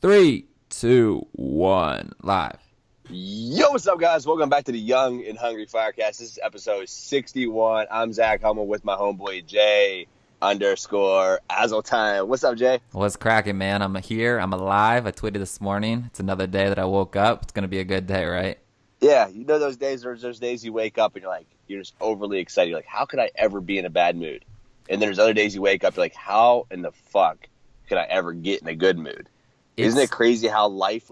Three, two, one, live. Yo, what's up, guys? Welcome back to the Young and Hungry FireCast. This is episode 61. I'm Zach Hummel with my homeboy Jay underscore Azeltine. What's up, Jay? What's cracking, man? I'm here. I'm alive. I tweeted this morning. It's another day that I woke up. It's going to be a good day, right? Yeah, you know those days, there's those days you wake up and you're just overly excited. You're like, how could I ever be in a bad mood? And then there's other days you wake up, you're like, how in the fuck could I ever get in a good mood? Isn't it crazy how life,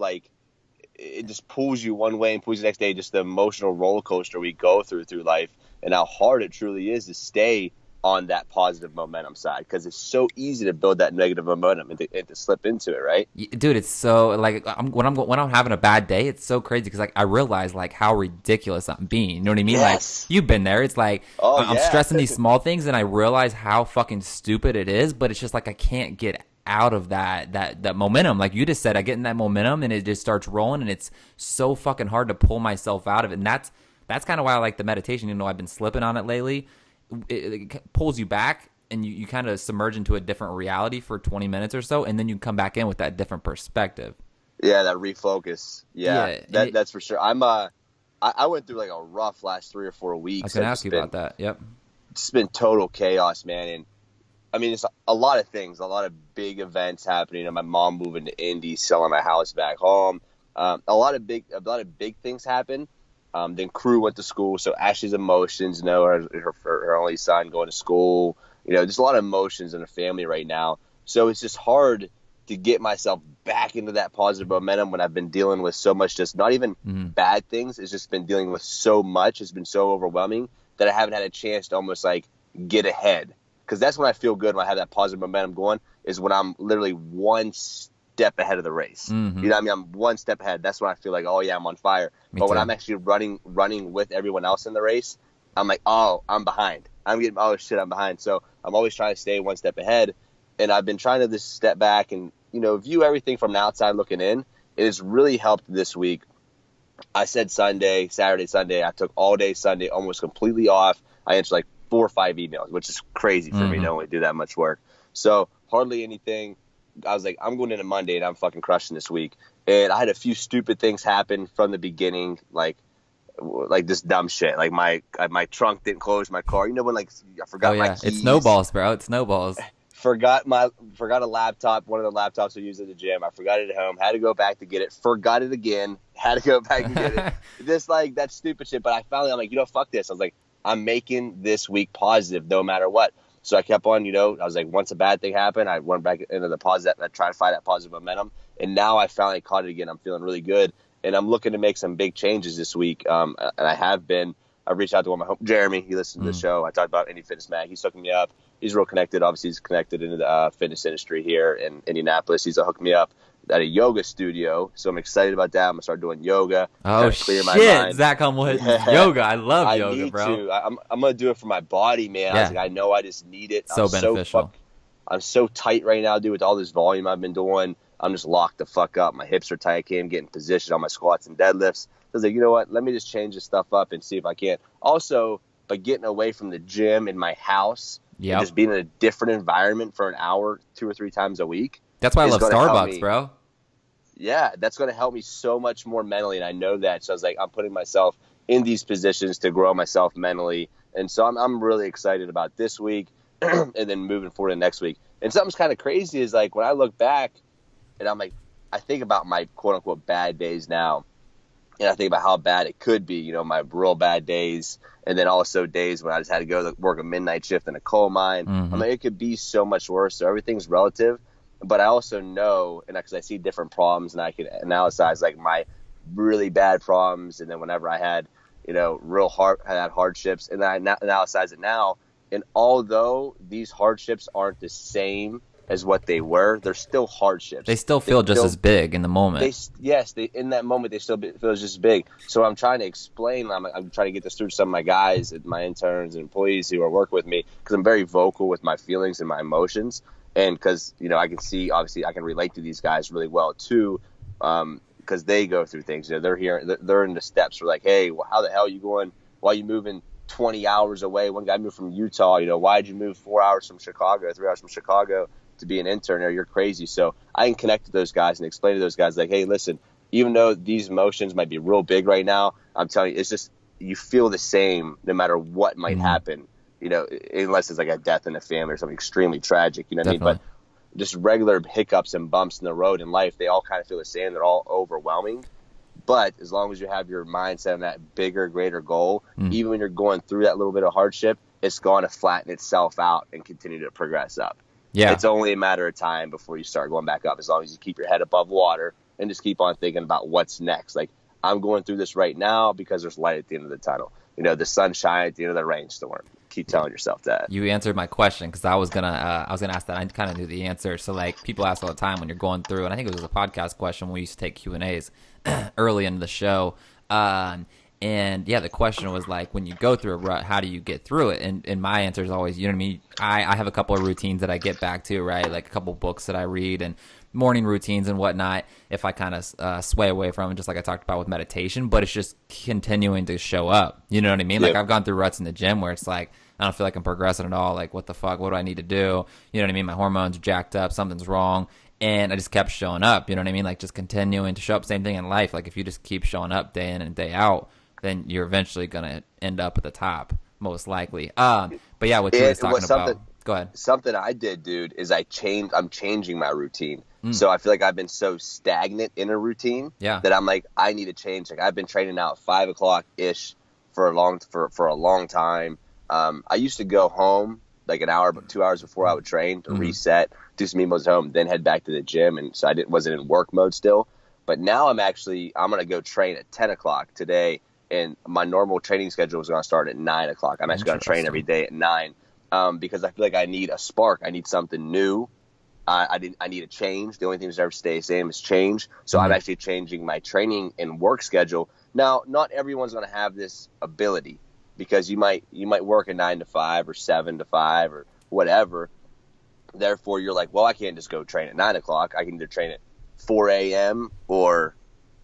it just pulls you one way and pulls you the next day, just the emotional roller coaster we go through life, and how hard it truly is to stay on that positive momentum side, because it's so easy to build that negative momentum and to slip into it, right? Dude, it's so like when I'm having a bad day, it's so crazy because I realize how ridiculous I'm being. You know what I mean? Yes. Like, you've been there. It's like I'm yeah. stressing these small things, and I realize how fucking stupid it is. But it's just like I can't get out of that momentum. Like you just said, I get in that momentum and it just starts rolling, and it's so fucking hard to pull myself out of it. And that's kind of why I like the meditation. I've been slipping on it lately. It pulls you back, and you kind of submerge into a different reality for 20 minutes or so, and then you come back in with that different perspective. Yeah, that refocus. Yeah, that's for sure. I went through a rough last 3 or 4 weeks. I was gonna ask you about that. Yep. It's been total chaos, man. And I mean, it's a lot of things, a lot of big events happening. My mom moving to Indy, selling my house back home. A lot of big things happen. Then Crew went to school, so Ashley's emotions, her only son going to school. Just a lot of emotions in the family right now. So it's just hard to get myself back into that positive momentum when I've been dealing with so much, just not even bad things. It's just been dealing with so much. It's been so overwhelming that I haven't had a chance to almost get ahead. Because that's when I feel good, when I have that positive momentum going, is when I'm literally one step ahead of the race. Mm-hmm. You know what I mean? I'm one step ahead. That's when I feel like, oh, yeah, I'm on fire. But when I'm actually running with everyone else in the race, I'm like, oh, I'm behind. I'm behind. So I'm always trying to stay one step ahead. And I've been trying to just step back and, view everything from the outside looking in. It has really helped this week. I said Saturday, Sunday. I took all day Sunday, almost completely off. I answered 4 or 5 emails, which is crazy for me to only do that much work. So hardly anything. I was like, I'm going into Monday and I'm fucking crushing this week. And I had a few stupid things happen from the beginning, like this dumb shit. Like my trunk didn't close my car. When I forgot my keys. It snowballs, bro. It snowballs. Forgot a laptop, one of the laptops we use at the gym. I forgot it at home. Had to go back to get it. Forgot it again. Had to go back and get it. Just that stupid shit. But I'm like, fuck this. I was like, I'm making this week positive no matter what. So I kept on, I was like, once a bad thing happened, I went back into the positive. I tried to find that positive momentum. And now I finally caught it again. I'm feeling really good. And I'm looking to make some big changes this week. And I have been. I reached out to one of my Jeremy. He listened to the show. I talked about Indie Fitness Mag. He's hooking me up. He's real connected. Obviously, he's connected into the fitness industry here in Indianapolis. He's hooked me up at a yoga studio. So I'm excited about that. I'm going to start doing yoga. Oh, clear shit. my mind. Zach Hummel yoga. I love yoga, bro. To. I'm going to do it for my body, man. Yeah. I was like, I know I just need it. So beneficial. I'm so tight right now, dude, with all this volume I've been doing. I'm just locked the fuck up. My hips are tight. I can't get in position on my squats and deadlifts. I was like, you know what? Let me just change this stuff up and see if I can. Also, by getting away from the gym in my house and just being in a different environment for an hour, 2 or 3 times a week. That's why I love Starbucks, bro. Yeah, that's going to help me so much more mentally, and I know that. So I was like, I'm putting myself in these positions to grow myself mentally. And so I'm really excited about this week and then moving forward to next week. And something's kind of crazy is when I look back and I'm like, I think about my quote-unquote bad days now. And I think about how bad it could be, my real bad days. And then also days when I just had to go to work a midnight shift in a coal mine. Mm-hmm. I mean, it could be so much worse. So everything's relative. But I also know, and because I see different problems and I can analyze my really bad problems. And then whenever I had, had hardships, and then I analyze it now. And although these hardships aren't the same as what they were, they're still hardships. They still feel just as big in the moment. In that moment, they still feel just as big. So I'm trying to explain. I'm trying to get this through to some of my guys, my interns and employees who are working with me, because I'm very vocal with my feelings and my emotions. And because, I can see, obviously, I can relate to these guys really well, too, because they go through things. They're in the steps. We're like, hey, well, how the hell are you going? Why are you moving 20 hours away? One guy moved from Utah. Why did you move 4 hours from Chicago, 3 hours from Chicago? to be an intern or you're crazy. So I can connect to those guys and explain to those guys like, hey, listen, even though these emotions might be real big right now, I'm telling you, it's just you feel the same no matter what might happen, you know, unless it's like a death in the family or something extremely tragic, you know what I mean? But just regular hiccups and bumps in the road in life, they all kind of feel the same. They're all overwhelming. But as long as you have your mindset on that bigger, greater goal, even when you're going through that little bit of hardship, it's going to flatten itself out and continue to progress up. Yeah. It's only a matter of time before you start going back up, as long as you keep your head above water and just keep on thinking about what's next. Like, I'm going through this right now because there's light at the end of the tunnel. You know, the sunshine at the end of the rainstorm. Keep telling yourself that. You answered my question, because I was gonna ask that. I kind of knew the answer. So like, people ask all the time when you're going through, and I think it was a podcast question when we used to take Q&As early in the show. And yeah, the question was like, when you go through a rut, how do you get through it? And my answer is always, you know what I mean? I have a couple of routines that I get back to, right? Like a couple books that I read and morning routines and whatnot, if I kind of sway away from it, just like I talked about with meditation. But it's just continuing to show up. You know what I mean? Like, I've gone through ruts in the gym where it's like, I don't feel like I'm progressing at all. Like, what the fuck? What do I need to do? You know what I mean? My hormones are jacked up. Something's wrong. And I just kept showing up. You know what I mean? Like, just continuing to show up. Same thing in life. Like, if you just keep showing up day in and day out, then you're eventually going to end up at the top, most likely. But yeah, what you were talking about. Go ahead. Something I did, dude, is I'm changing my routine. So I feel like I've been so stagnant in a routine that I'm like, I need to change. Like, I've been training now at 5 o'clock ish for a long time. I used to go home like an hour, 2 hours before I would train to reset, do some emos at home, then head back to the gym. And so wasn't in work mode still. But now I'm going to go train at 10 o'clock today. And my normal training schedule is going to start at 9 o'clock. I'm actually going to train every day at 9 because I feel like I need a spark. I need something new. I need a change. The only thing that's ever stay the same is change. So I'm actually changing my training and work schedule. Now, not everyone's going to have this ability, because you might work a 9 to 5 or 7 to 5 or whatever. Therefore, you're like, well, I can't just go train at 9 o'clock. I can either train at 4 a.m. or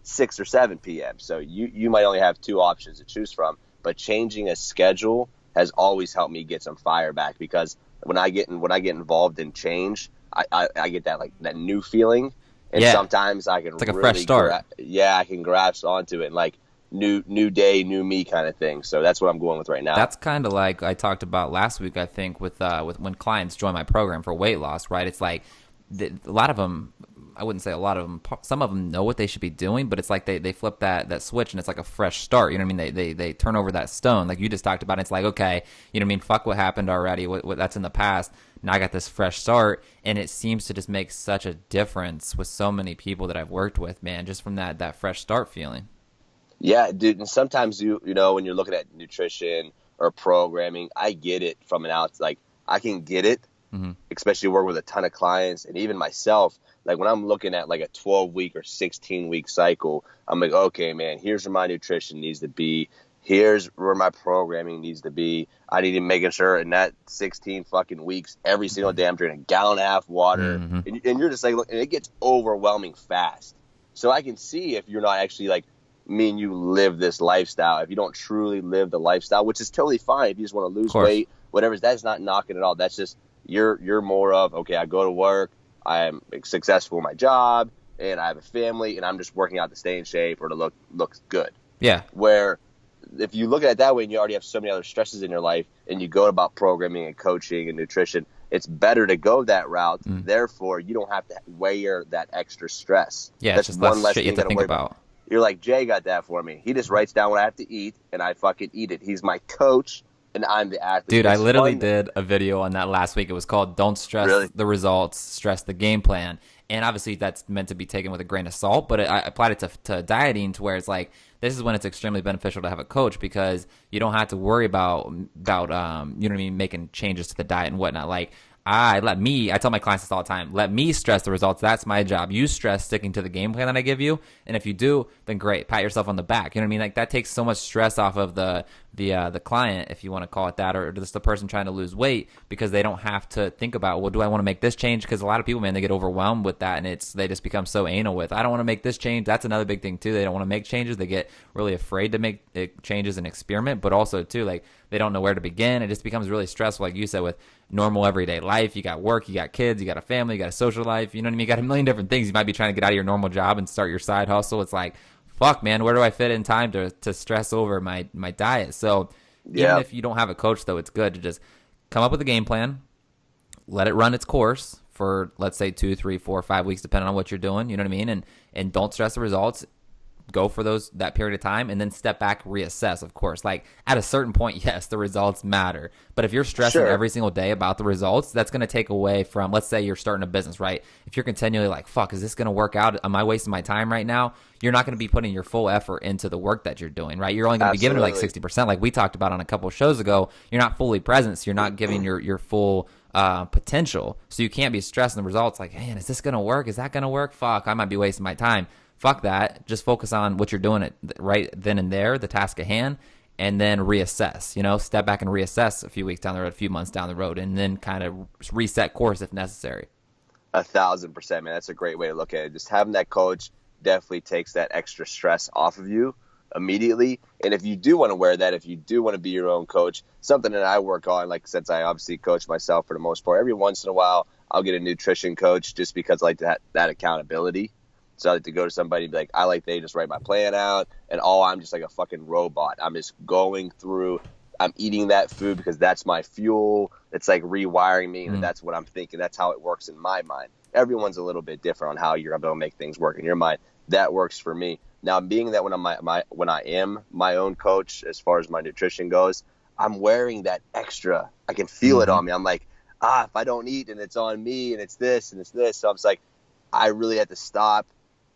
6 or 7 p.m. So you might only have two options to choose from. But changing a schedule has always helped me get some fire back, because when I get involved in change, I get that new feeling. And sometimes I can, it's like a fresh start. I can grasp onto it, and like new day, new me kind of thing. So that's what I'm going with right now. That's kind of like I talked about last week, I think, with when clients join my program for weight loss, right? It's like a lot of them, I wouldn't say a lot of them, some of them know what they should be doing, but it's like they flip that switch, and it's like a fresh start. You know what I mean? They turn over that stone, like you just talked about. It's like, okay, you know what I mean? Fuck what happened already. What that's in the past. Now I got this fresh start, and it seems to just make such a difference with so many people that I've worked with, man, just from that fresh start feeling. Yeah, dude. And sometimes you know, when you're looking at nutrition or programming, I get it from an out. Like, I can get it, especially work with a ton of clients, and even myself. Like, when I'm looking at like a 12-week or 16-week cycle, I'm like, okay, man, here's where my nutrition needs to be. Here's where my programming needs to be. I need to make sure in that 16 fucking weeks, every single day I'm drinking a gallon and a half water. And you're just like, look, and it gets overwhelming fast. So I can see if you're not actually like, me and you live this lifestyle, if you don't truly live the lifestyle, which is totally fine. If you just want to lose weight, whatever, that's not knocking at all. That's just, you're more of, okay, I go to work, I'm successful in my job, and I have a family, and I'm just working out to stay in shape or to look good. Yeah. Where if you look at it that way, and you already have so many other stresses in your life, and you go about programming and coaching and nutrition, it's better to go that route. Therefore, you don't have to weigh that extra stress. Yeah, that's just one less shit you have to think about. You're like, Jay got that for me. He just writes down what I have to eat, and I fucking eat it. He's my coach, and I'm the athlete. Dude, I literally did a video on that last week. It was called Don't Stress the Results, Stress the Game Plan. And obviously that's meant to be taken with a grain of salt, but I applied it to dieting, to where it's like, this is when it's extremely beneficial to have a coach, because you don't have to worry about you know what I mean, making changes to the diet and whatnot. Like, I tell my clients this all the time, let me stress the results. That's my job. You stress sticking to the game plan that I give you. And if you do, then great. Pat yourself on the back. You know what I mean? Like, that takes so much stress off of the the client, if you want to call it that, or just the person trying to lose weight, because they don't have to think about, well, do I want to make this change? Because a lot of people, man, they get overwhelmed with that, and they just become so anal with, I don't want to make this change. That's another big thing too. They don't want to make changes. They get really afraid to make changes and experiment, but also too, like, they don't know where to begin. It just becomes really stressful, like you said, with normal everyday life. You got work, you got kids, you got a family, you got a social life. You know what I mean? You got a million different things. You might be trying to get out of your normal job and start your side hustle. It's like, fuck, man, where do I fit in time to stress over my diet? So even if you don't have a coach, though, it's good to just come up with a game plan, let it run its course for, let's say, 2, 3, 4, 5 weeks, depending on what you're doing. You know what I mean? And don't stress the results. Go for that period of time, and then step back, reassess, of course. Like, at a certain point, yes, the results matter. But if you're stressing every single day about the results, that's going to take away from, let's say you're starting a business, right? If you're continually like, fuck, is this going to work out? Am I wasting my time right now? You're not going to be putting your full effort into the work that you're doing, right? You're only going to be giving it like 60%. Like we talked about on a couple of shows ago, you're not fully present, so you're not giving your full potential. So you can't be stressing the results like, man, is this going to work? Is that going to work? Fuck, I might be wasting my time. Fuck that. Just focus on what you're doing right then and there, the task at hand, and then reassess. Step back and reassess a few weeks down the road, a few months down the road, and then kind of reset course if necessary. 1,000%, man. That's a great way to look at it. Just having that coach definitely takes that extra stress off of you immediately. And if you do want to wear that, if you do want to be your own coach, something that I work on, like since I obviously coach myself for the most part, every once in a while I'll get a nutrition coach just because I like that accountability. So I like to go to somebody and be like, I like they just write my plan out, and I'm just like a fucking robot. I'm just going through, I'm eating that food because that's my fuel. It's like rewiring me, and that's what I'm thinking. That's how it works in my mind. Everyone's a little bit different on how you're able to make things work in your mind. That works for me. Now, being that when I am my own coach, as far as my nutrition goes, I'm wearing that extra. I can feel it on me. I'm like, if I don't eat, and it's on me, and it's this, and it's this. So I'm just like, I really have to stop,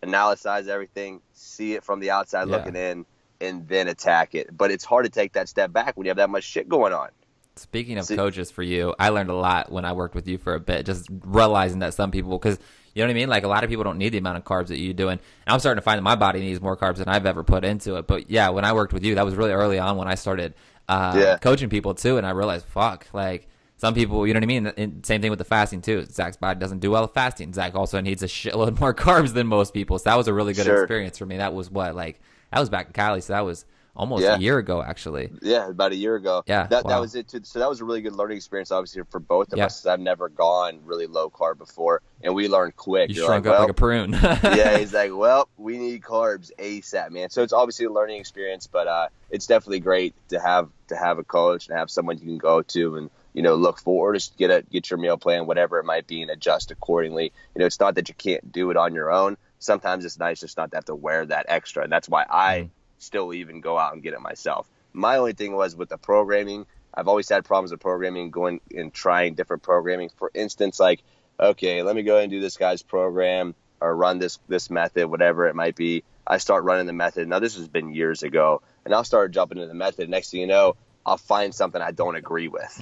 analyze everything, see it from the outside looking in, and then attack it. But it's hard to take that step back when you have that much shit going on. Speaking of coaches for you, I learned a lot when I worked with you for a bit, just realizing that some people, because you know what I mean? Like, a lot of people don't need the amount of carbs that you do. And I'm starting to find that my body needs more carbs than I've ever put into it. But yeah, when I worked with you, that was really early on when I started coaching people too. And I realized, fuck, like, some people, you know what I mean? And same thing with the fasting too. Zach's body doesn't do well with fasting. Zach also needs a shitload more carbs than most people. So that was a really good experience for me. That was that was back in Cali. So that was almost a year ago, actually. Yeah, about a year ago. Yeah, that was it too. So that was a really good learning experience, obviously, for both of us. I've never gone really low carb before, and we learned quick. You shrunk up like a prune. Yeah, he's like, well, we need carbs ASAP, man. So it's obviously a learning experience, but it's definitely great to have a coach and have someone you can go to and look forward, just get your meal plan, whatever it might be, and adjust accordingly. It's not that you can't do it on your own. Sometimes it's nice just not to have to wear that extra. And that's why I still even go out and get it myself. My only thing was with the programming. I've always had problems with programming, going and trying different programming. For instance, like, okay, let me go ahead and do this guy's program or run this method, whatever it might be. I start running the method. Now, this has been years ago, and I'll start jumping into the method. Next thing you know, I'll find something I don't agree with.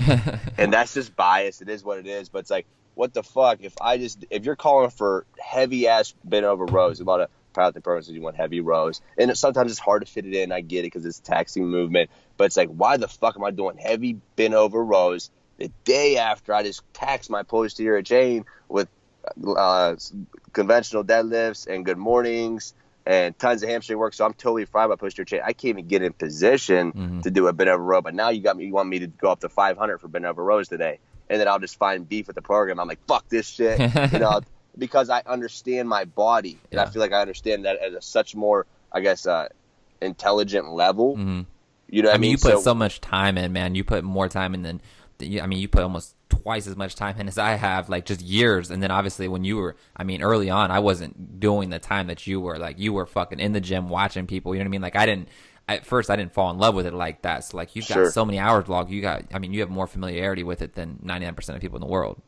And that's just bias. It is what it is. But it's like, what the fuck? If you're calling for heavy ass bent over rows, a lot of powerlifting programs, you want heavy rows. And sometimes it's hard to fit it in. I get it because it's a taxing movement. But it's like, why the fuck am I doing heavy bent over rows the day after I just tax my posterior chain with conventional deadlifts and good mornings and tons of hamstring work? So I'm totally fried by posterior chain. I can't even get in position to do a bent over row. But now you want me to go up to 500 for bent over rows today. And then I'll just find beef with the program. I'm like, fuck this shit, because I understand my body. And I feel like I understand that at such more, I guess, intelligent level. You know what I mean? You put so much time in, man. You put more time in than, you put almost twice as much time in as I have, like, just years. And then obviously when you were, early on, I wasn't doing the time that you were. Like, you were fucking in the gym watching people. You know what I mean? Like, at first I didn't fall in love with it like that. So like, you've got so many hours logged. You have more familiarity with it than 99% of people in the world.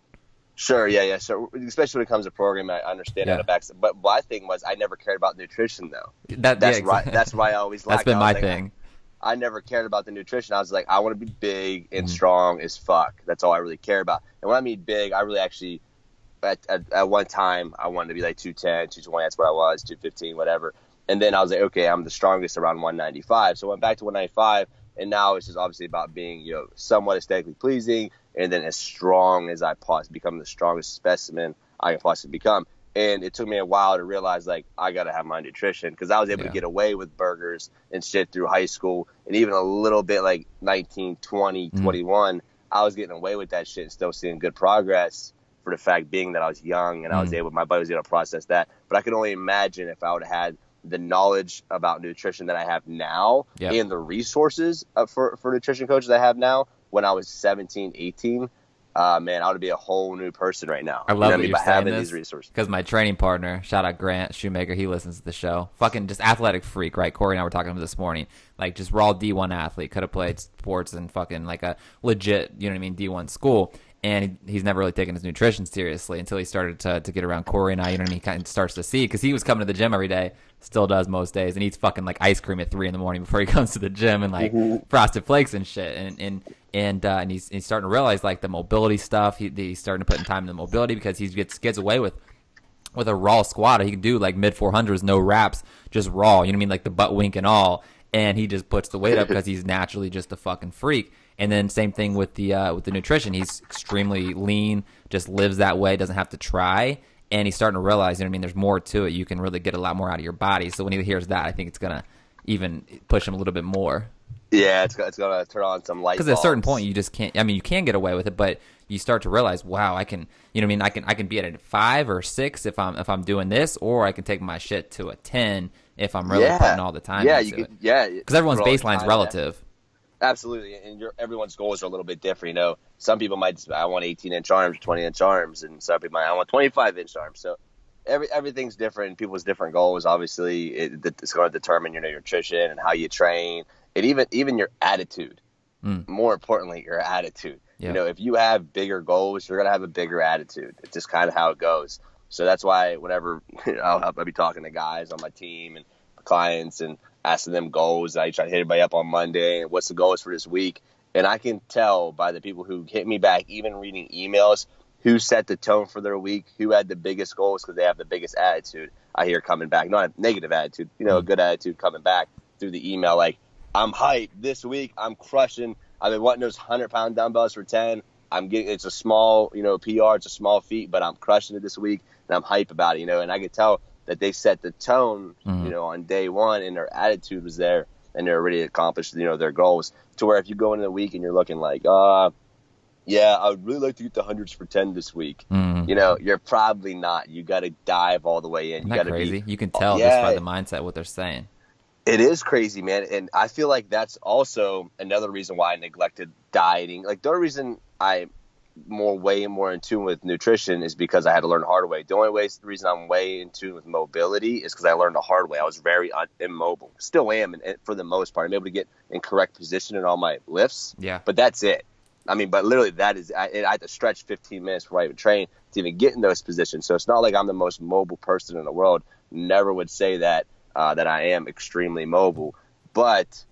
Sure. Yeah. So especially when it comes to programming, I understand how to back. But my thing was, I never cared about nutrition though. That's right. That's why I always lacked. That's been my thing. I never cared about the nutrition. I was like, I want to be big and strong as fuck. That's all I really care about. And when I mean big, I really actually, at one time, I wanted to be like 210, 220. That's what I was, 215, whatever. And then I was like, okay, I'm the strongest around 195. So I went back to 195, And now it's just obviously about being, somewhat aesthetically pleasing, and then as strong as I possibly become, the strongest specimen I can possibly become. And it took me a while to realize, like, I got to have my nutrition, because I was able to get away with burgers and shit through high school, and even a little bit like 19, 20, 21, I was getting away with that shit and still seeing good progress, for the fact being that I was young and my body was able to process that. But I can only imagine if I would have had the knowledge about nutrition that I have now, and the resources for nutrition coaches I have now when I was 17, 18, man, I would be a whole new person right now. I love what you're saying these resources. Because my training partner, shout out Grant Shoemaker, he listens to the show. Fucking just athletic freak, right? Corey and I were talking to him this morning. Like, just raw D1 athlete, could have played sports in fucking like a legit, D1 school. And he's never really taken his nutrition seriously until he started to get around Corey and I, and he kind of starts to see, because he was coming to the gym every day, still does most days, and eats fucking like ice cream at 3 a.m. before he comes to the gym, and like Frosted Flakes and shit, and he's starting to realize like the mobility stuff. He's starting to put in time in the mobility, because he gets away with a raw squat. He can do like mid 400s, no wraps, just raw. You know what I mean? Like the butt wink and all, and he just puts the weight up because he's naturally just a fucking freak. And then same thing with the nutrition. He's extremely lean, just lives that way, doesn't have to try. And he's starting to realize, there's more to it. You can really get a lot more out of your body. So when he hears that, I think it's going to even push him a little bit more. Yeah, it's going to turn on some light bulbs. Because at a certain point, you just can't, you can get away with it, but you start to realize, wow, I can, I can be at a 5 or 6 if I'm doing this, or I can take my shit to a 10 if I'm really putting all the time into it. Yeah. Because everyone's baseline's relative. Absolutely, and everyone's goals are a little bit different. Some people might I want 18-inch arms, 20-inch arms, and some people might I want 25-inch arms. So everything's different. People's different goals. Obviously, it's going to determine your nutrition and how you train, and even your attitude. More importantly, your attitude. Yeah. If you have bigger goals, you're going to have a bigger attitude. It's just kind of how it goes. So that's why whenever I'll be talking to guys on my team and clients and asking them goals, I try to hit everybody up on Monday and what's the goals for this week. And I can tell by the people who hit me back, even reading emails, who set the tone for their week, who had the biggest goals because they have the biggest attitude. I hear coming back, not a negative attitude, a good attitude coming back through the email. Like, I'm hyped this week. I'm crushing. I've been wanting those 100-pound dumbbells for 10. It's a small, PR. It's a small feat, but I'm crushing it this week, and I'm hyped about it, And I could tell that they set the tone, on day one, and their attitude was there, and they're ready to accomplish, their goals. To where if you go into the week and you're looking like, yeah, I would really like to get the 100s for 10 this week. You're probably not. You got to dive all the way in. Isn't that crazy? You can tell just by the mindset what they're saying. It is crazy, man. And I feel like that's also another reason why I neglected dieting. Like, the only reason I'm way more in tune with nutrition is because I had to learn the hard way. The only reason I'm way in tune with mobility is because I learned the hard way. I was very immobile. Still am, and for the most part. I'm able to get in correct position in all my lifts. Yeah. But that's it. But literally that is, I had to stretch 15 minutes before I even train to even get in those positions. So it's not like I'm the most mobile person in the world. Never would say that I am extremely mobile. But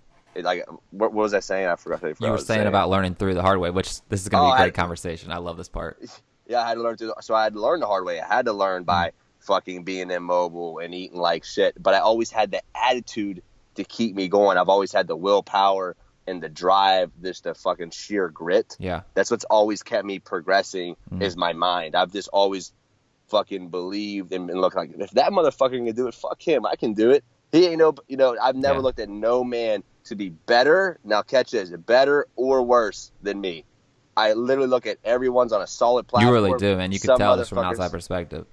what was I saying? I forgot. You were saying about learning through the hard way, which this is going to be a great conversation. I love this part. Yeah, I had to learn so I had to learn the hard way. I had to learn by fucking being immobile and eating like shit. But I always had the attitude to keep me going. I've always had the willpower and the drive, just the fucking sheer grit. Yeah. That's what's always kept me progressing is my mind. I've just always fucking believed and looked like, if that motherfucker can do it, fuck him. I can do it. He ain't I've never looked at no man to be better. Now catch this, better or worse than me. I literally look at everyone's on a solid platform. You really do, and you can tell this from an outside perspective.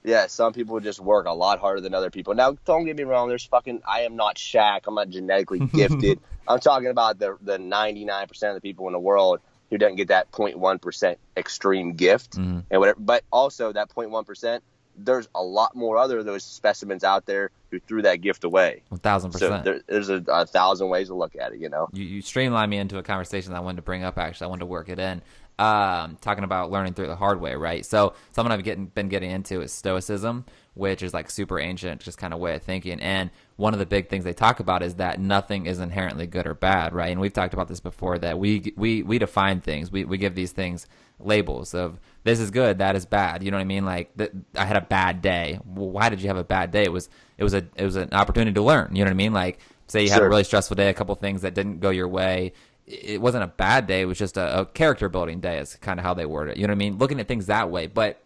Yeah, some people just work a lot harder than other people. Now, don't get me wrong. I am not Shaq. I'm not genetically gifted. I'm talking about the 99% of the people in the world who doesn't get that 0.1% extreme gift and whatever. But also that 0.1%, there's a lot more other of those specimens out there who threw that gift away. 1,000%. So there's a 1,000 ways to look at it, You streamlined me into a conversation that I wanted to bring up, actually. I wanted to work it in. Talking about learning through the hard way, right? So something I've been getting into is Stoicism, which is like super ancient, just kind of way of thinking. And one of the big things they talk about is that nothing is inherently good or bad, right? And we've talked about this before, that we define things. We give these things labels of this is good, that is bad. You know what I mean? Like I had a bad day. Well, why did you have a bad day? It was an opportunity to learn. You know what I mean? Like say you had a really stressful day, a couple things that didn't go your way. It wasn't a bad day. It was just a character building day is kind of how they word it. You know what I mean? Looking at things that way. But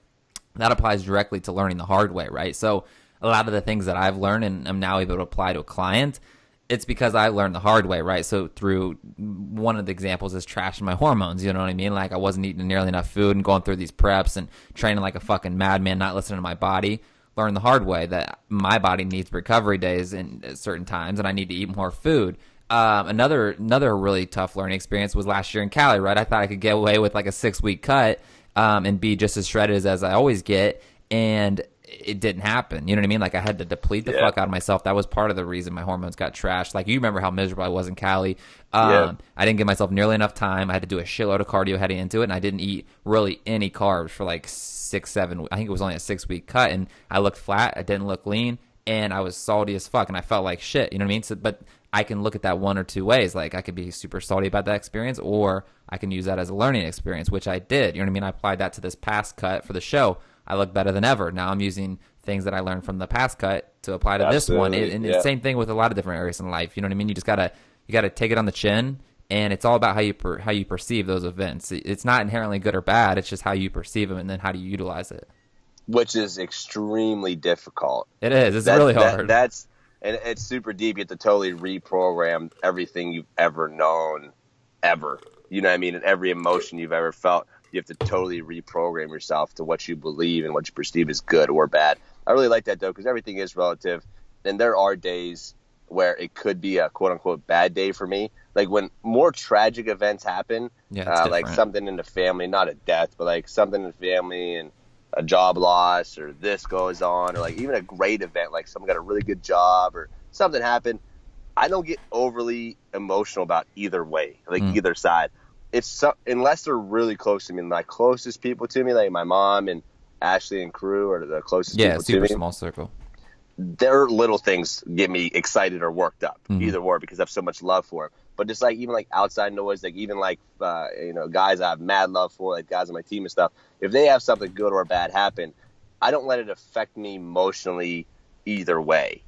that applies directly to learning the hard way, right? So a lot of the things that I've learned and I'm now able to apply to a client, it's because I learned the hard way, right? So through one of the examples is trashing my hormones, you know what I mean? Like I wasn't eating nearly enough food and going through these preps and training like a fucking madman, not listening to my body. Learned the hard way that my body needs recovery days in at certain times and I need to eat more food. Another really tough learning experience was last year in Cali, right? I thought I could get away with like a 6-week cut and be just as shredded as I always get. And it didn't happen. You know what I mean? Like I had to deplete the fuck out of myself. That was part of the reason my hormones got trashed. Like you remember how miserable I was in Cali. I didn't give myself nearly enough time. I had to do a shitload of cardio heading into it. And I didn't eat really any carbs for like 6-7, I think it was only a 6-week cut. And I looked flat. I didn't look lean. And I was salty as fuck. And I felt like shit. You know what I mean? So, but I can look at that one or two ways. Like I could be super salty about that experience or I can use that as a learning experience, which I did. You know what I mean? I applied that to this past cut for the show. I look better than ever. Now I'm using things that I learned from the past cut to apply to this one. And the same thing with a lot of different areas in life. You know what I mean? You just gotta take it on the chin, and it's all about how you perceive those events. It's not inherently good or bad. It's just how you perceive them, and then how do you utilize it. Which is extremely difficult. It is. It's really hard. And it's super deep. You have to totally reprogram everything you've ever known, ever. You know what I mean? And every emotion you've ever felt. You have to totally reprogram yourself to what you believe and what you perceive as good or bad. I really like that, though, because everything is relative. And there are days where it could be a quote-unquote bad day for me. Like when more tragic events happen, like something in the family, not a death, but like something in the family and a job loss or this goes on, or like even a great event, like someone got a really good job or something happened. I don't get overly emotional about either way, like either side. Unless they're really close to me. My closest people to me, like my mom and Ashley and crew, are the closest people to me. Yeah, super small circle. Their little things get me excited or worked up, either or, because I have so much love for them. But just like even like outside noise, like even like guys I have mad love for, like guys on my team and stuff. If they have something good or bad happen, I don't let it affect me emotionally either way,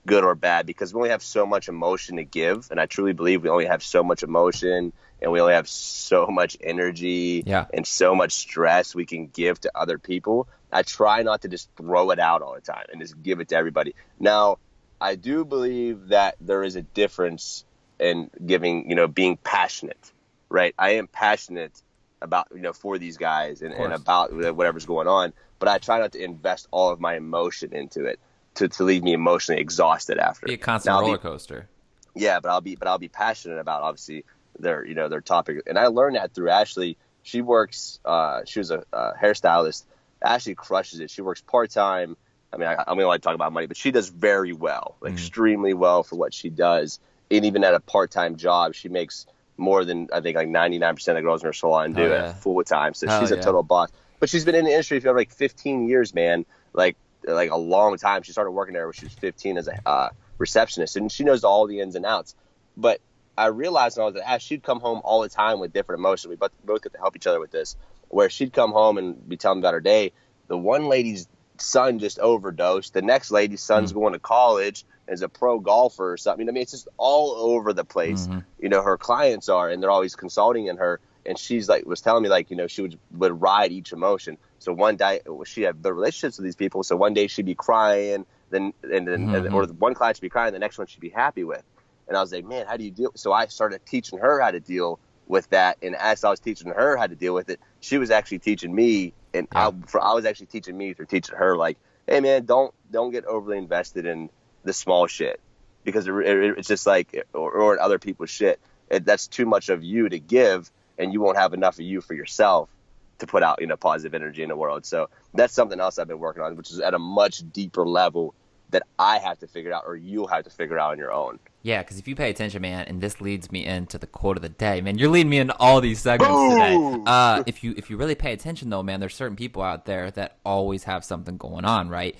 good or bad, because we only have so much emotion to give, and I truly believe we only have so much emotion. And we only have so much energy and so much stress we can give to other people. I try not to just throw it out all the time and just give it to everybody. Now, I do believe that there is a difference in giving, being passionate, right? I am passionate about, for these guys and about whatever's going on, but I try not to invest all of my emotion into it to leave me emotionally exhausted after. Be a constant roller coaster. Yeah, but I'll be passionate about, obviously, their topic. And I learned that through Ashley. She works, she was a hairstylist. Ashley crushes it. She works part-time. I mean, I don't like to talk about money, but she does very well, extremely well for what she does. And even at a part-time job, she makes more than, I think, like 99% of the girls in her salon do it full-time. So she's a total boss. But she's been in the industry for like 15 years, man, like a long time. She started working there when she was 15 as a receptionist, and she knows all the ins and outs. But I realized when I was at Ash, she'd come home all the time with different emotions. We both get to help each other with this, where she'd come home and be telling me about her day. The one lady's son just overdosed. The next lady's son's going to college and is a pro golfer or something. I mean, it's just all over the place. Her clients are, and they're always consulting in her. And she's like, was telling me like, she would ride each emotion. So one day she had the relationships with these people. So one day she'd be crying, or one client she'd be crying, the next one she'd be happy with. And I was like, man, how do you deal? So I started teaching her how to deal with that. And as I was teaching her how to deal with it, she was actually teaching me. And I was actually teaching me through teaching her, like, hey, man, don't get overly invested in the small shit, because it's just like, or in other people's shit. That's too much of you to give, and you won't have enough of you for yourself to put out, positive energy in the world. So that's something else I've been working on, which is at a much deeper level that I have to figure out, or you'll have to figure out on your own. Yeah, because if you pay attention, man, and this leads me into the quote of the day, man. You're leading me into all these segments today. If you really pay attention, though, man, there's certain people out there that always have something going on, right?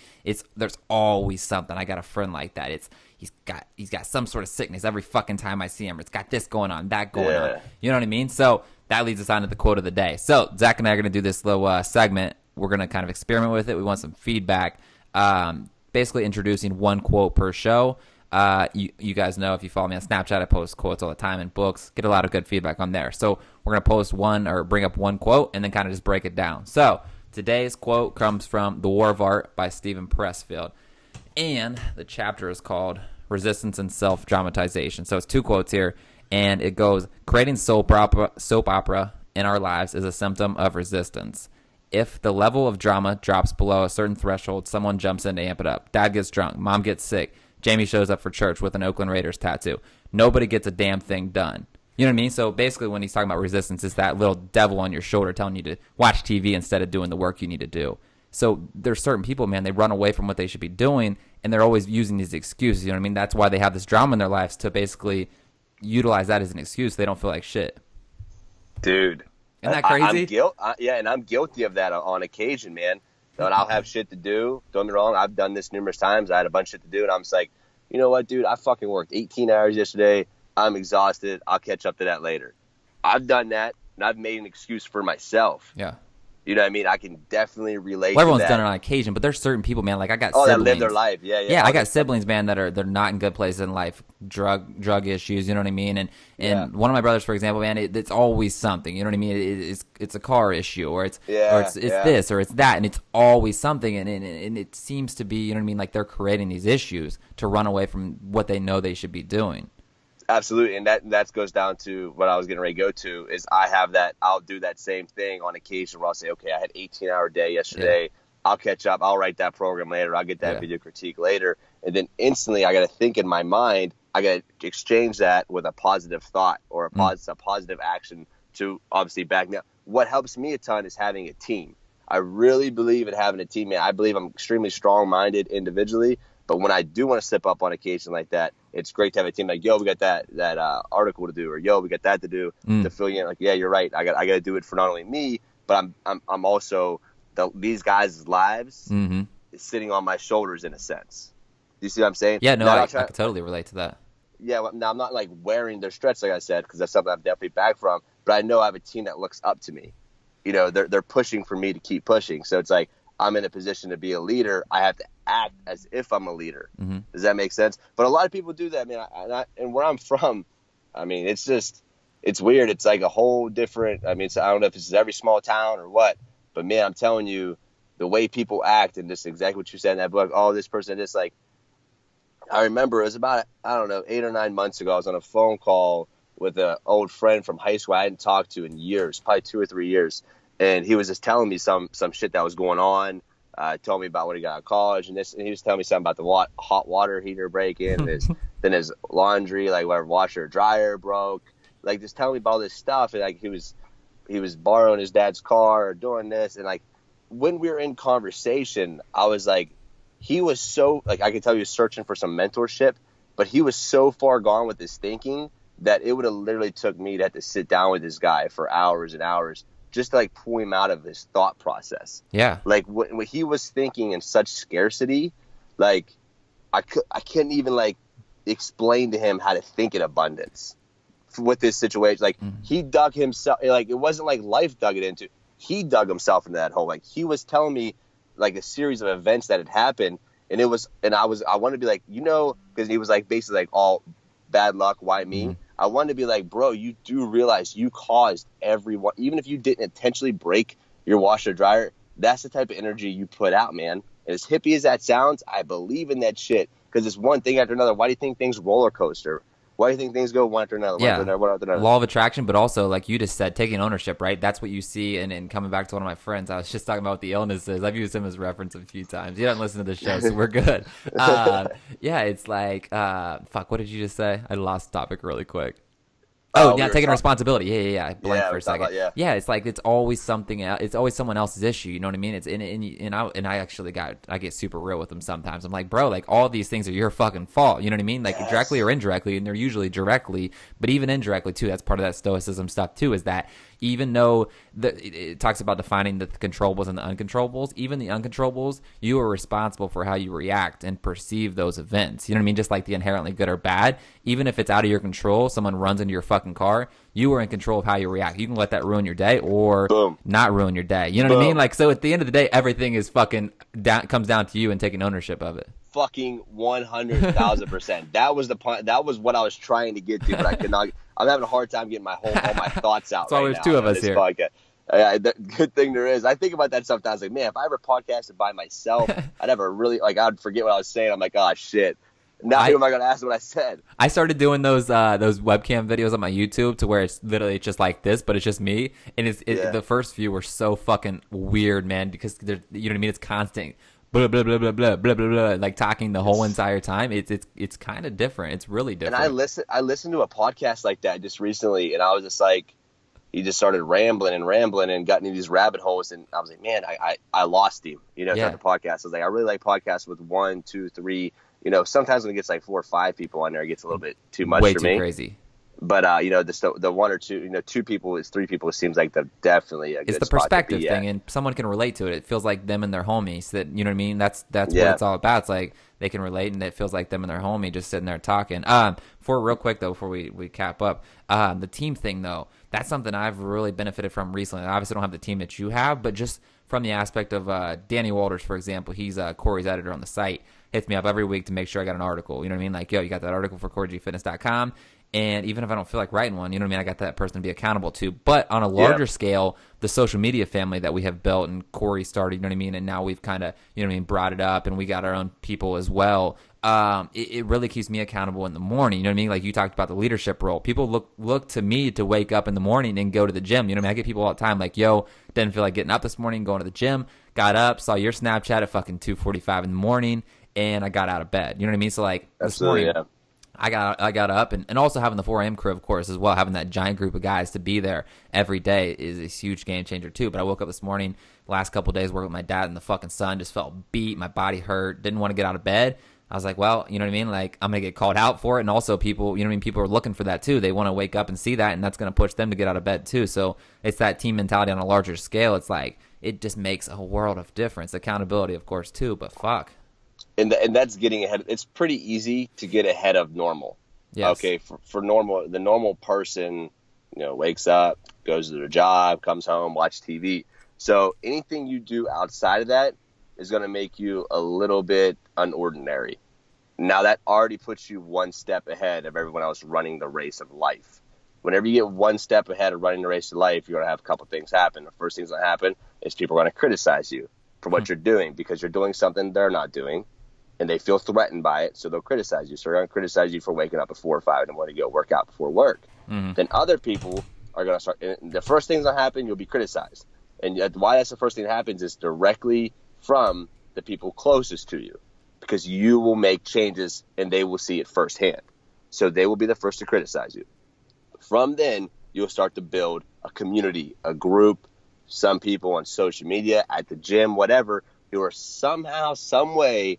There's always something. I got a friend like that. He's got some sort of sickness every fucking time I see him. It's got this going on, that going on. You know what I mean? So that leads us on to the quote of the day. So Zach and I are going to do this little segment. We're going to kind of experiment with it. We want some feedback. Basically introducing one quote per show. You guys know if you follow me on Snapchat, I post quotes all the time and books. Get a lot of good feedback on there. So we're gonna post one or bring up one quote and then kind of just break it down. So today's quote comes from The War of Art by Stephen Pressfield, and the chapter is called Resistance and Self-Dramatization. So it's 2 quotes here, and it goes: creating soap opera in our lives is a symptom of resistance. If the level of drama drops below a certain threshold, someone jumps in to amp it up. Dad gets drunk. Mom gets sick. Jamie shows up for church with an Oakland Raiders tattoo. Nobody gets a damn thing done. You know what I mean? So basically when he's talking about resistance, it's that little devil on your shoulder telling you to watch TV instead of doing the work you need to do. So there's certain people, man, they run away from what they should be doing, and they're always using these excuses. You know what I mean? That's why they have this drama in their lives, to basically utilize that as an excuse. So they don't feel like shit. Dude. Isn't that crazy? And I'm guilty of that on occasion, man. And I'll have shit to do. Don't get me wrong, I've done this numerous times. I had a bunch of shit to do, and I'm just like, you know what, dude? I fucking worked 18 hours yesterday. I'm exhausted. I'll catch up to that later. I've done that, and I've made an excuse for myself. Yeah. You know what I mean? I can definitely relate to everyone's that. done it on occasion, but there's certain people, man, like I got siblings. That live their life. Yeah, I got siblings, man, they're not in good places in life. Drug issues, you know what I mean? And one of my brothers, for example, man, it's always something. You know what I mean? It's a car issue, or it's this, or it's that, and it's always something. And it seems to be, you know what I mean? Like they're creating these issues to run away from what they know they should be doing. Absolutely, and that goes down to what I was getting ready to go to, is I have that, I'll do that same thing on occasion where I'll say, okay, I had 18-hour day yesterday, yeah. I'll catch up, I'll write that program later, I'll get that video critique later, and then instantly I got to think in my mind, I got to exchange that with a positive thought or a positive action to obviously back me up. What helps me a ton is having a team. I really believe in having a team, man. I believe I'm extremely strong-minded individually, but when I do want to slip up on occasion like that, it's great to have a team like, yo, we got that article to do, or yo, we got that to do to fill you in. Like, yeah, you're right. I got to do it for not only me, but I'm also these guys' lives is sitting on my shoulders in a sense. Do you see what I'm saying? Yeah, no, I could totally relate to that. Yeah, well, now I'm not like wearing their stretch, like I said, because that's something I'm definitely back from. But I know I have a team that looks up to me. You know, they're pushing for me to keep pushing. So it's like, I'm in a position to be a leader. I have to act as if I'm a leader. Mm-hmm. Does that make sense? But a lot of people do that, man. And where I'm from, I mean, it's weird. It's like a whole different, I mean, I don't know if it's every small town or what, but man, I'm telling you, the way people act, and just exactly what you said in that book, oh, this person, this, like, I remember it was about, I don't know, 8 or 9 months ago, I was on a phone call with an old friend from high school I hadn't talked to in years, probably 2 or 3 years. And he was just telling me some shit that was going on. Told me about when he got out of college, and he was telling me something about the hot water heater breaking, and then his laundry, like whatever, washer or dryer broke. Like, just telling me about all this stuff, and like he was borrowing his dad's car or doing this, and like when we were in conversation, I was like, he was so, like, I could tell he was searching for some mentorship, but he was so far gone with his thinking that it would have literally took me to have to sit down with this guy for hours and hours just to like pull him out of his thought process. Yeah. Like when he was thinking in such scarcity, like I couldn't even like explain to him how to think in abundance with this situation. Like he dug himself, like it wasn't like life dug it into, he dug himself into that hole. Like he was telling me like a series of events that had happened, and I wanted to be like, you know, because he was like basically like, all bad luck, why me? I wanted to be like, bro, you do realize you caused everyone, even if you didn't intentionally break your washer dryer, that's the type of energy you put out, man. And as hippie as that sounds, I believe in that shit, because it's one thing after another. Why do you think things roller coaster? Why do you think things go one after another? One after another? Law of attraction, but also, like you just said, taking ownership, right? That's what you see. And coming back to one of my friends, I was just talking about the illnesses. I've used him as reference a few times. He doesn't listen to the show, so we're good. Yeah, it's like, fuck, what did you just say? I lost the topic really quick. Oh, yeah, taking responsibility. Yeah. I blanked for a second. Yeah, it's like it's always something else. It's always someone else's issue. You know what I mean? It's I actually I get super real with them sometimes. I'm like, bro, like all these things are your fucking fault. You know what I mean? Like directly or indirectly, and they're usually directly, but even indirectly too. That's part of that stoicism stuff too. Is that even though it talks about defining the controllables and the uncontrollables, even the uncontrollables, you are responsible for how you react and perceive those events. You know what I mean? Just like the inherently good or bad, even if it's out of your control, someone runs into your fucking fucking car, you are in control of how you react. You can let that ruin your day or Boom. not ruin your day. You know what I mean? Like, so at the end of the day, everything is fucking comes down to you and taking ownership of it. Fucking 100,000%. That was the point. That was what I was trying to get to, but I could not. I'm having a hard time getting all my thoughts out. That's why there's two of us here. Podcast. The good thing there is, I think about that sometimes. Like, man, if I ever podcasted by myself, I'd ever really I'd forget what I was saying. I'm like, oh shit. Now who am I gonna ask what I said? I started doing those webcam videos on my YouTube to where it's literally just like this, but it's just me. And the first few were so fucking weird, man, because you know what I mean. It's constant. Blah, blah, blah, blah, blah, blah, blah, blah, like talking the whole entire time. It's kind of different. It's really different. And I listened to a podcast like that just recently, and I was just like, he just started rambling and got into these rabbit holes, and I was like, man, I lost him. You know, throughout the podcast. I was like, I really like podcasts with 1, 2, 3. You know, sometimes when it gets like 4 or 5 people on there, it gets a little bit too much for me. Way too crazy. But you know, the 1 or 2, 2 people is 3 people. It seems like definitely a good spot. It's the perspective thing, and someone can relate to it. It feels like them and their homies. That, you know what I mean. That's what it's all about. It's like they can relate, and it feels like them and their homie just sitting there talking. Real quick though, before we cap up, the team thing though, that's something I've really benefited from recently. I obviously don't have the team that you have, but just from the aspect of Danny Walters, for example, he's Corey's editor on the site. Hits me up every week to make sure I got an article. You know what I mean? Like, yo, you got that article for CoreyGFitness.com. And even if I don't feel like writing one, you know what I mean? I got that person to be accountable to. But on a larger scale, the social media family that we have built and Corey started, you know what I mean? And now we've kind of, you know what I mean, brought it up and we got our own people as well. It really keeps me accountable in the morning. You know what I mean? Like you talked about the leadership role. People look to me to wake up in the morning and go to the gym. You know what I mean? I get people all the time like, yo, didn't feel like getting up this morning, going to the gym, got up, saw your Snapchat at fucking 2:45 in the morning, and I got out of bed. You know what I mean? So like this morning, I got up, and also having the 4 a.m. crew, of course, as well. Having that giant group of guys to be there every day is a huge game changer too. But I woke up this morning, last couple of days, working with my dad in the fucking sun, just felt beat, my body hurt, didn't want to get out of bed. I was like, well, you know what I mean? Like, I'm going to get called out for it. And also people, you know what I mean? People are looking for that too. They want to wake up and see that, and that's going to push them to get out of bed too. So it's that team mentality on a larger scale. It's like, it just makes a world of difference. Accountability, of course, too, but fuck. And that's getting ahead. It's pretty easy to get ahead of normal. Yes. Okay, for normal, the normal person, you know, wakes up, goes to their job, comes home, watch TV. So anything you do outside of that is going to make you a little bit unordinary. Now that already puts you one step ahead of everyone else running the race of life. Whenever you get one step ahead of running the race of life, you're going to have a couple things happen. The first thing's going to happen is people are going to criticize you for what you're doing because you're doing something they're not doing. And they feel threatened by it, so they'll criticize you. So they're going to criticize you for waking up at 4 or 5 and want to go work out before work. Mm-hmm. Then other people are going to start. And the first thing's going to happen, you'll be criticized. And why that's the first thing that happens is directly from the people closest to you, because you will make changes and they will see it firsthand. So they will be the first to criticize you. From then, you'll start to build a community, a group, some people on social media, at the gym, whatever, who are somehow, some way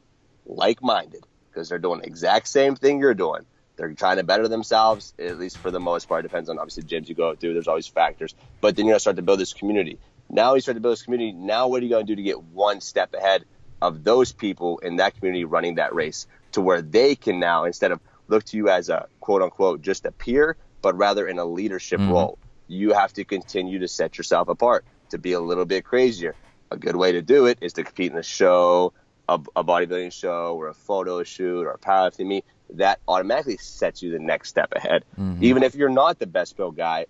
like-minded, because they're doing the exact same thing you're doing. They're trying to better themselves, at least for the most part. It depends on, obviously, gyms you go to. There's always factors. But then you're going to start to build this community. Now you start to build this community. Now what are you going to do to get one step ahead of those people in that community running that race, to where they can now, instead of look to you as a quote-unquote just a peer, but rather in a leadership role, you have to continue to set yourself apart, to be a little bit crazier. A good way to do it is to compete in a show, a bodybuilding show or a photo shoot or a powerlifting meet. That automatically sets you the next step ahead. Mm-hmm. Even if you're not the best built guy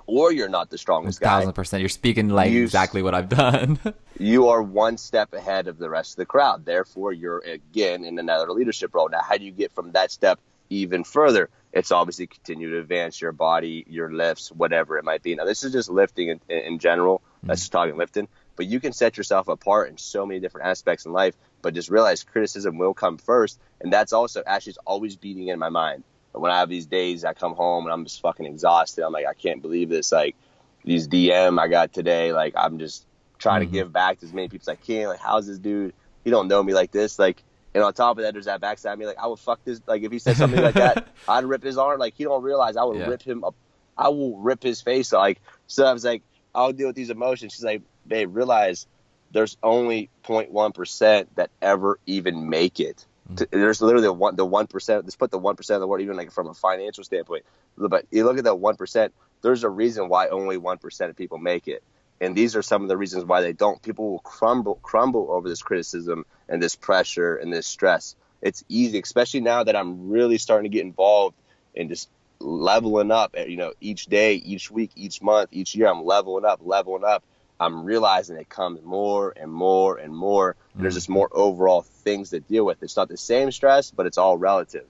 or you're not the strongest guy. 1,000%. You're speaking like exactly what I've done. You are one step ahead of the rest of the crowd. Therefore, you're again in another leadership role. Now, how do you get from that step even further? It's obviously continue to advance your body, your lifts, whatever it might be. Now, this is just lifting in general. That's just talking lifting. But you can set yourself apart in so many different aspects in life, but just realize criticism will come first. And that's also actually always beating in my mind. When I have these days, I come home and I'm just fucking exhausted. I'm like, I can't believe this. Like, these DM I got today, like, I'm just trying to give back to as many people as I can. Like, how's this dude? He don't know me like this. Like, and on top of that, there's that backside of me. Like, I would fuck this. Like, if he said something like that, I'd rip his arm. Like, he don't realize I would rip him up. I will rip his face. Like, so I was like, I'll deal with these emotions. She's like, babe, realize there's only 0.1% that ever even make it. There's literally the 1%. Let's put the 1% of the world, even like from a financial standpoint. But you look at that 1%. There's a reason why only 1% of people make it, and these are some of the reasons why they don't. People will crumble over this criticism and this pressure and this stress. It's easy, especially now that I'm really starting to get involved in just leveling up. Each day, each week, each month, each year, I'm leveling up. I'm realizing it comes more and more and more. And there's just more overall things to deal with. It's not the same stress, but it's all relative.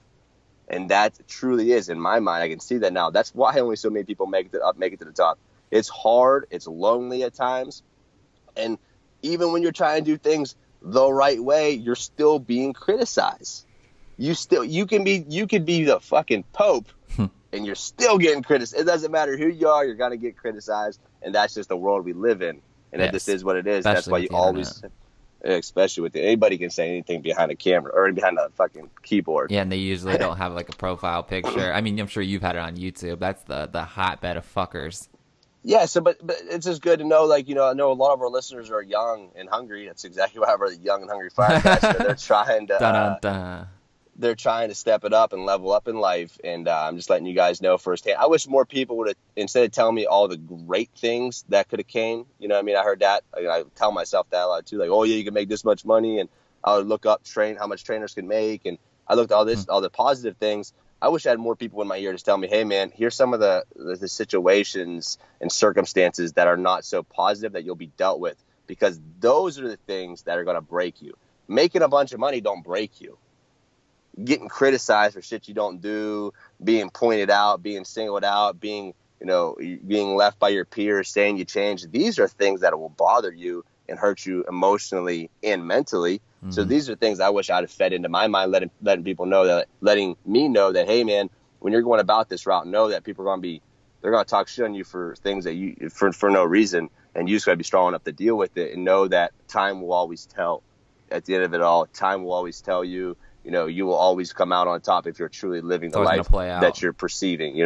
And that truly is, in my mind, I can see that now. That's why only so many people make it to the top. It's hard. It's lonely at times. And even when you're trying to do things the right way, you're still being criticized. You could be the fucking Pope and you're still getting criticized. It doesn't matter who you are, you're going to get criticized. And that's just the world we live in. And it just is what it is. That's why you always, especially with anybody can say anything behind a camera or behind a fucking keyboard. Yeah, and they usually don't have like a profile picture. I mean, I'm sure you've had it on YouTube. That's the hotbed of fuckers. Yeah, so but it's just good to know, I know a lot of our listeners are young and hungry. That's exactly why we're the young and hungry FireCast. They're trying to they're trying to step it up and level up in life, and I'm just letting you guys know firsthand. I wish more people would have, instead of telling me all the great things that could have came, you know what I mean? I heard that. I tell myself that a lot too, like, oh yeah, you can make this much money, and I would look up how much trainers can make, and I looked at all the positive things. I wish I had more people in my ear to tell me, hey man, here's some of the situations and circumstances that are not so positive that you'll be dealt with, because those are the things that are going to break you. Making a bunch of money don't break you. Getting criticized for shit you don't do, being pointed out, being singled out, being left by your peers, saying you changed. These are things that will bother you and hurt you emotionally and mentally. Mm-hmm. So these are things I wish I'd have fed into my mind, letting me know that, hey man, when you're going about this route, know that people are going to talk shit on you for things that for no reason, and you just got to be strong enough to deal with it and know that time will always tell. At the end of it all, time will always tell you. You will always come out on top if you're truly living the life that you're perceiving,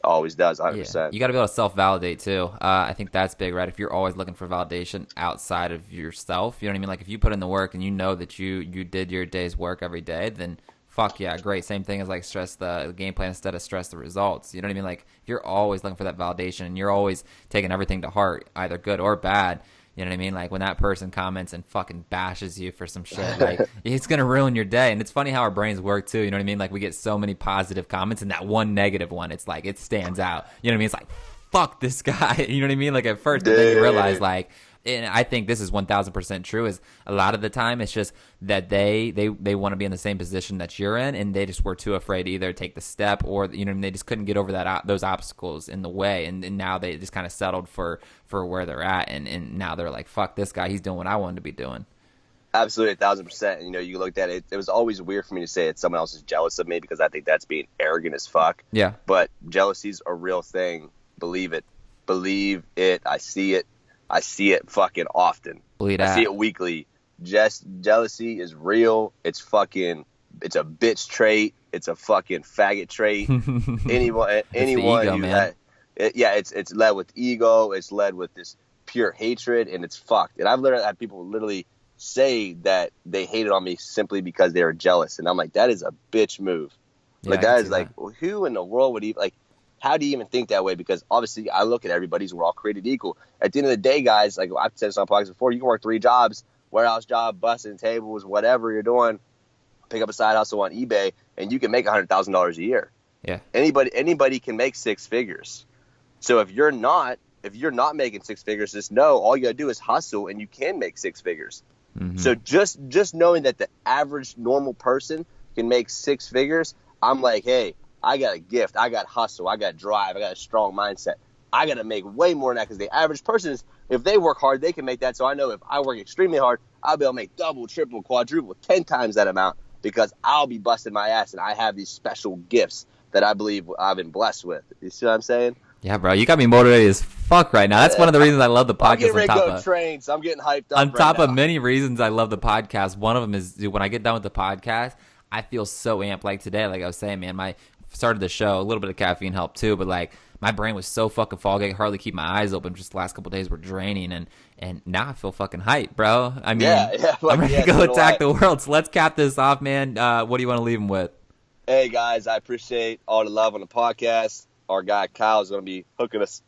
always does 100%. Yeah. You got to be able to self-validate too. I think that's big, right? If you're always looking for validation outside of yourself, you know what I mean? Like if you put in the work and you know that you did your day's work every day, then fuck yeah, great. Same thing as like stress the game plan instead of stress the results. You know what I mean? Like if you're always looking for that validation and you're always taking everything to heart, either good or bad, you know what I mean? Like when that person comments and fucking bashes you for some shit, like it's going to ruin your day. And it's funny how our brains work too. You know what I mean? Like we get so many positive comments and that one negative one, it's like, it stands out. You know what I mean? It's like, fuck this guy. You know what I mean? Like at first, but then you realize like, and I think this is 1000% true, is a lot of the time it's just that they want to be in the same position that you're in, and they just were too afraid to either take the step or, you know, they just couldn't get over those obstacles in the way, and now they just kind of settled for where they're at, and now they're like, fuck this guy, he's doing what I wanted to be doing. Absolutely, 1000%. You looked at it. It was always weird for me to say that someone else is jealous of me, because I think that's being arrogant as fuck. Yeah. But jealousy's a real thing. Believe it. I see it. I see it fucking often. I see it weekly. Jealousy is real. It's a bitch trait. It's a fucking faggot trait. anyone ego, man. It's led with ego. It's led with this pure hatred, and it's fucked. And I've literally had people say that they hated on me simply because they were jealous, and I'm like, that is a bitch move. Yeah, like that is like, who in the world would even like? How do you even think that way? Because obviously I look at everybody's, we're all created equal. At the end of the day, guys, like I've said this on podcasts before, you can work 3 jobs, warehouse job, busting tables, whatever you're doing, pick up a side hustle on eBay, and you can make $100,000 a year. Yeah. Anybody can make 6 figures. So if you're not making 6 figures, just know all you gotta do is hustle, and you can make 6 figures. Mm-hmm. So just knowing that the average normal person can make 6 figures, I'm like, hey, I got a gift. I got hustle. I got drive. I got a strong mindset. I got to make way more than that, because the average person is, if they work hard, they can make that. So I know if I work extremely hard, I'll be able to make double, triple, quadruple, 10 times that amount, because I'll be busting my ass and I have these special gifts that I believe I've been blessed with. You see what I'm saying? Yeah, bro, you got me motivated as fuck right now. That's one of the reasons I love the podcast. I'm getting ready to go train, so I'm getting hyped up. On top of many reasons I love the podcast, one of them is, dude, when I get done with the podcast, I feel so amped. Like today, like I was saying, man, my started the show, a little bit of caffeine helped too, but like my brain was so fucking foggy, I could hardly keep my eyes open. Just the last couple of days were draining, and now I feel fucking hyped, bro. I mean, I'm ready to go attack the world. So let's cap this off, man. What do you want to leave them with? Hey guys, I appreciate all the love on the podcast. Our guy Kyle is going to be hooking us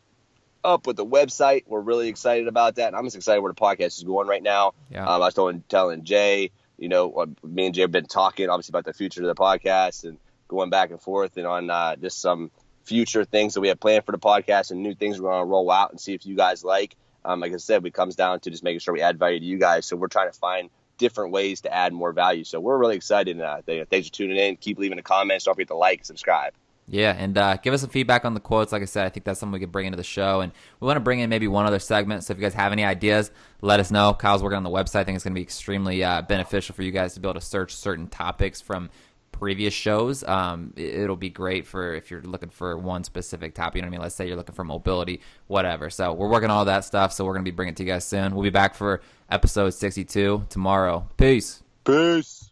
up with the website. We're really excited about that. And I'm just excited where the podcast is going right now. Yeah. I was telling Jay, me and Jay have been talking obviously about the future of the podcast and going back and forth and on just some future things that we have planned for the podcast and new things we're going to roll out and see if you guys like. Like I said, it comes down to just making sure we add value to you guys. So we're trying to find different ways to add more value. So we're really excited. Thanks for tuning in. Keep leaving the comments. Don't forget to like and subscribe. Yeah, and give us some feedback on the quotes. Like I said, I think that's something we could bring into the show. And we want to bring in maybe one other segment. So if you guys have any ideas, let us know. Kyle's working on the website. I think it's going to be extremely beneficial for you guys to be able to search certain topics from previous shows. It'll be great for if you're looking for one specific topic. You know what I mean? Let's say you're looking for mobility, whatever. So we're working on all that stuff. So we're going to be bringing it to you guys soon. We'll be back for episode 62 tomorrow. Peace. Peace.